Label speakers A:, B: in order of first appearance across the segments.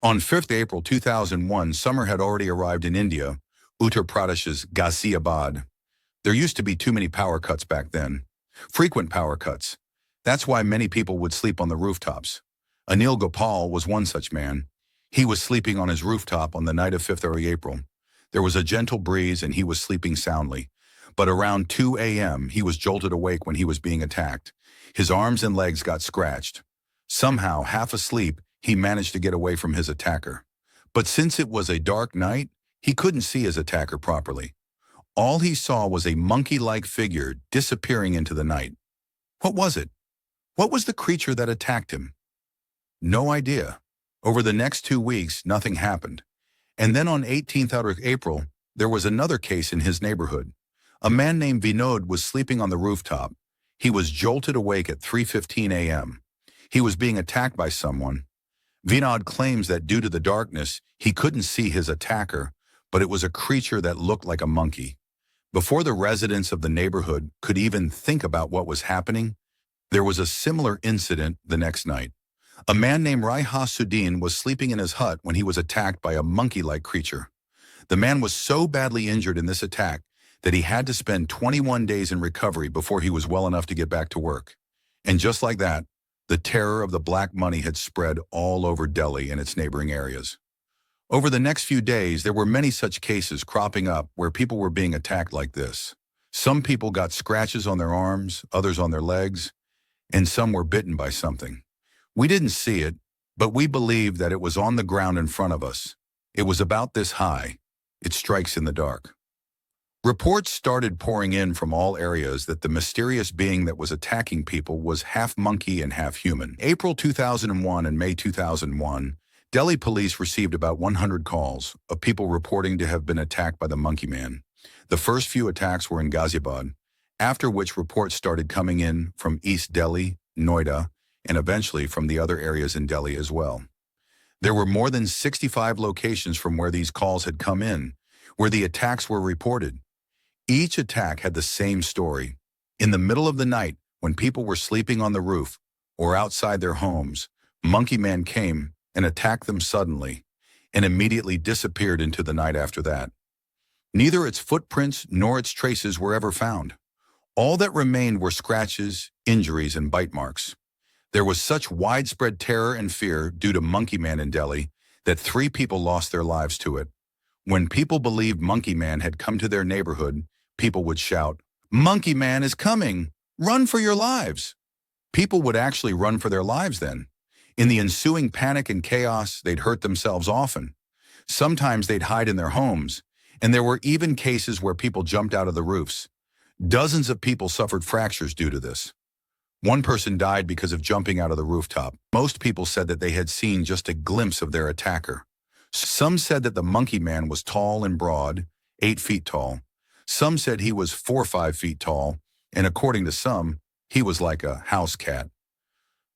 A: On 5th April 2001, summer had already arrived in India, Uttar Pradesh's Ghaziabad. There used to be too many power cuts back then. Frequent power cuts. That's why many people would sleep on the rooftops. Anil Gopal was one such man. He was sleeping on his rooftop on the night of 5th April. There was a gentle breeze and he was sleeping soundly. But around 2 a.m., he was jolted awake when he was being attacked. His arms and legs got scratched. Somehow, half asleep, he managed to get away from his attacker. But since it was a dark night, he couldn't see his attacker properly. All he saw was a monkey-like figure disappearing into the night. What was it? What was the creature that attacked him? No idea. Over the next 2 weeks, nothing happened. And then on 18th April, there was another case in his neighborhood. A man named Vinod was sleeping on the rooftop. He was jolted awake at 3:15 a.m. He was being attacked by someone. Vinod claims that due to the darkness, he couldn't see his attacker, but it was a creature that looked like a monkey. Before the residents of the neighborhood could even think about what was happening, there was a similar incident the next night. A man named Suddin was sleeping in his hut when he was attacked by a monkey-like creature. The man was so badly injured in this attack that he had to spend 21 days in recovery before he was well enough to get back to work. And just like that, the terror of the black money had spread all over Delhi and its neighboring areas. Over the next few days, there were many such cases cropping up where people were being attacked like this. Some people got scratches on their arms, others on their legs, and some were bitten by something. We didn't see it, but we believed that it was on the ground in front of us. It was about this high. It strikes in the dark. Reports started pouring in from all areas that the mysterious being that was attacking people was half monkey and half human. April 2001 and May 2001, Delhi police received about 100 calls of people reporting to have been attacked by the monkey man. The first few attacks were in Ghaziabad, after which reports started coming in from East Delhi, Noida, and eventually from the other areas in Delhi as well. There were more than 65 locations from where these calls had come in, where the attacks were reported. Each attack had the same story. In the middle of the night, when people were sleeping on the roof or outside their homes, Monkey Man came and attacked them suddenly and immediately disappeared into the night after that. Neither its footprints nor its traces were ever found. All that remained were scratches, injuries, and bite marks. There was such widespread terror and fear due to Monkey Man in Delhi that 3 people lost their lives to it. When people believed Monkey Man had come to their neighborhood, people would shout, "Monkey Man is coming! Run for your lives!" People would actually run for their lives then. In the ensuing panic and chaos, they'd hurt themselves often. Sometimes they'd hide in their homes, and there were even cases where people jumped out of the roofs. Dozens of people suffered fractures due to this. One person died because of jumping out of the rooftop. Most people said that they had seen just a glimpse of their attacker. Some said that the Monkey Man was tall and broad, 8 feet tall. Some said he was 4 or 5 feet tall, and according to some, he was like a house cat.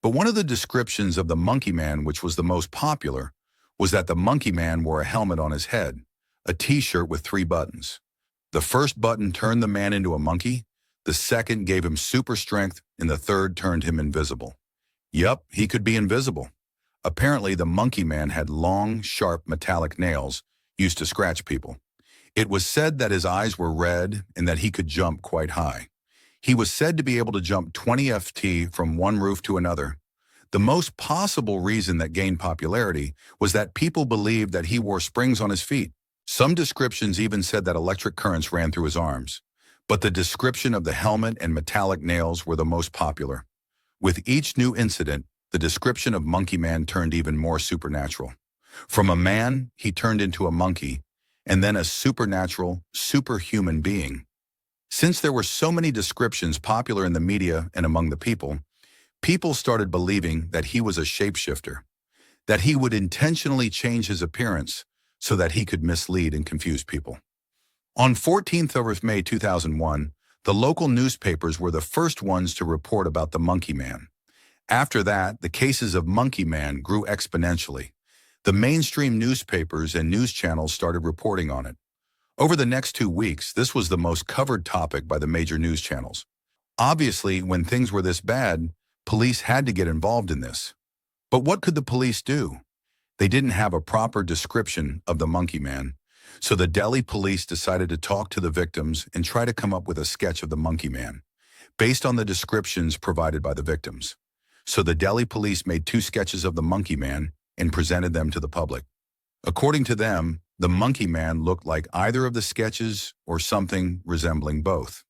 A: But one of the descriptions of the Monkey Man, which was the most popular, was that the Monkey Man wore a helmet on his head, a t-shirt with 3 buttons. The first button turned the man into a monkey, the second gave him super strength, and the third turned him invisible. Yup, he could be invisible. Apparently, the Monkey Man had long, sharp, metallic nails used to scratch people. It was said that his eyes were red and that he could jump quite high. He was said to be able to jump 20 ft from one roof to another. The most possible reason that gained popularity was that people believed that he wore springs on his feet. Some descriptions even said that electric currents ran through his arms. But the description of the helmet and metallic nails were the most popular. With each new incident, the description of Monkey Man turned even more supernatural. From a man, he turned into a monkey, and then a supernatural, superhuman being. Since there were so many descriptions popular in the media and among the people, people started believing that he was a shapeshifter, that he would intentionally change his appearance so that he could mislead and confuse people. On 14th of May 2001, the local newspapers were the first ones to report about the Monkey Man. After that, the cases of Monkey Man grew exponentially. The mainstream newspapers and news channels started reporting on it. Over the next 2 weeks, this was the most covered topic by the major news channels. Obviously, when things were this bad, police had to get involved in this. But what could the police do? They didn't have a proper description of the monkey man, so the Delhi police decided to talk to the victims and try to come up with a sketch of the monkey man, based on the descriptions provided by the victims. So the Delhi police made 2 sketches of the monkey man and presented them to the public. According to them, the monkey man looked like either of the sketches or something resembling both.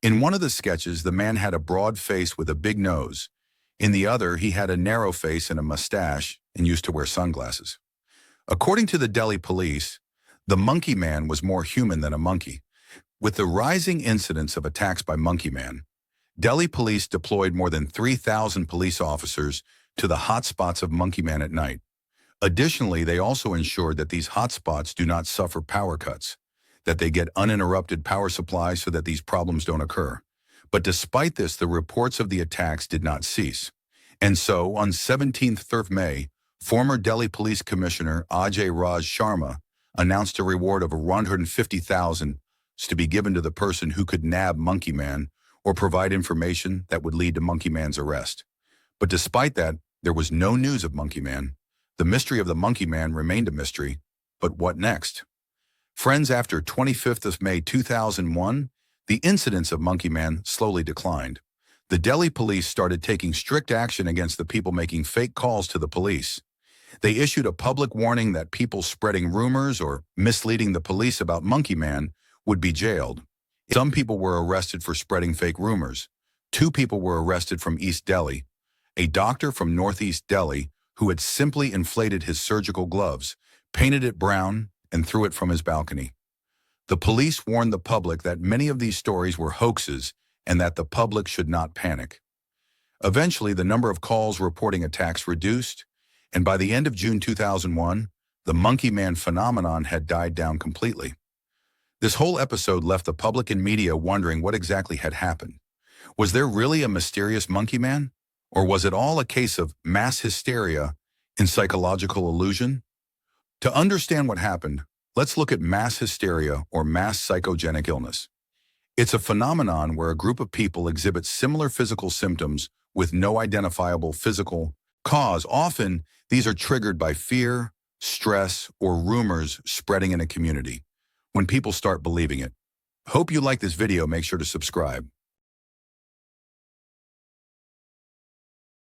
A: In one of the sketches, the man had a broad face with a big nose. In the other, he had a narrow face and a mustache and used to wear sunglasses. According to the Delhi police, the monkey man was more human than a monkey. With the rising incidence of attacks by monkey man, Delhi police deployed more than 3,000 police officers to the hotspots of monkey man at night. Additionally, they also ensured that these hotspots do not suffer power cuts, that they get uninterrupted power supply so that these problems don't occur. But despite this, the reports of the attacks did not cease. And so, on 17th of May, former Delhi Police Commissioner Ajay Raj Sharma announced a reward of 150,000 to be given to the person who could nab Monkey Man or provide information that would lead to Monkey Man's arrest. But despite that, there was no news of Monkey Man. The mystery of the Monkey Man remained a mystery. But what next? Friends, after 25th of May 2001, the incidence of Monkey Man slowly declined. The Delhi police started taking strict action against the people making fake calls to the police. They issued a public warning that people spreading rumors or misleading the police about Monkey Man would be jailed. Some people were arrested for spreading fake rumors. 2 people were arrested from East Delhi. A doctor from Northeast Delhi who had simply inflated his surgical gloves, painted it brown, and threw it from his balcony. The police warned the public that many of these stories were hoaxes and that the public should not panic. Eventually, the number of calls reporting attacks reduced, and by the end of June 2001, the Monkey Man phenomenon had died down completely. This whole episode left the public and media wondering what exactly had happened. Was there really a mysterious Monkey Man? Or was it all a case of mass hysteria and psychological illusion? To understand what happened, let's look at mass hysteria or mass psychogenic illness. It's a phenomenon where a group of people exhibit similar physical symptoms with no identifiable physical cause. Often, these are triggered by fear, stress, or rumors spreading in a community. When people start believing it. Hope you like this video. Make sure to subscribe.